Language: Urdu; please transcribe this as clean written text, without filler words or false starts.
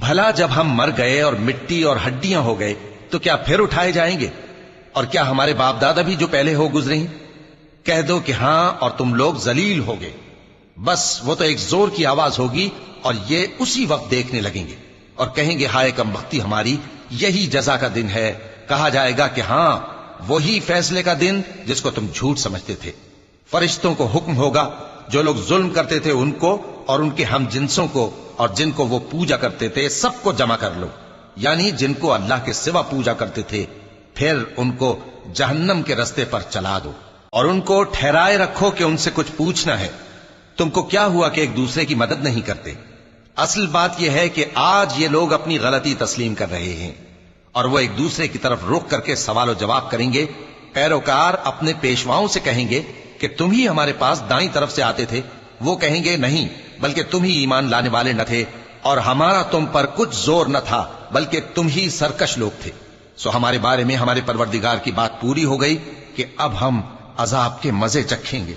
بھلا جب ہم مر گئے اور مٹی اور ہڈیاں ہو گئے تو کیا پھر اٹھائے جائیں گے؟ اور کیا ہمارے باپ دادا بھی جو پہلے ہو گزرے ہیں؟ کہہ دو کہ ہاں اور تم لوگ ذلیل ہوگے۔ بس وہ تو ایک زور کی آواز ہوگی اور یہ اسی وقت دیکھنے لگیں گے اور کہیں گے ہائے کم بختی ہماری، یہی جزا کا دن ہے۔ کہا جائے گا کہ ہاں وہی فیصلے کا دن جس کو تم جھوٹ سمجھتے تھے۔ فرشتوں کو حکم ہوگا جو لوگ ظلم کرتے تھے ان کو اور ان کے ہم جنسوں کو اور جن کو وہ پوجا کرتے تھے سب کو جمع کر لو، یعنی جن کو اللہ کے سوا پوجا کرتے تھے، پھر ان کو جہنم کے رستے پر چلا دو اور ان کو ٹھہرائے رکھو کہ ان سے کچھ پوچھنا ہے۔ تم کو کیا ہوا کہ ایک دوسرے کی مدد نہیں کرتے؟ اصل بات یہ ہے کہ آج یہ لوگ اپنی غلطی تسلیم کر رہے ہیں اور وہ ایک دوسرے کی طرف رخ کر کے سوال و جواب کریں گے۔ پیروکار اپنے پیشواؤں سے کہیں گے کہ تم ہی ہمارے پاس دائیں طرف سے آتے تھے۔ وہ کہیں گے نہیں، بلکہ تم ہی ایمان لانے والے نہ تھے اور ہمارا تم پر کچھ زور نہ تھا، بلکہ تم ہی سرکش لوگ تھے۔ سو ہمارے بارے میں ہمارے پروردگار کی بات پوری ہو گئی کہ اب ہم عذاب کے مزے چکھیں گے۔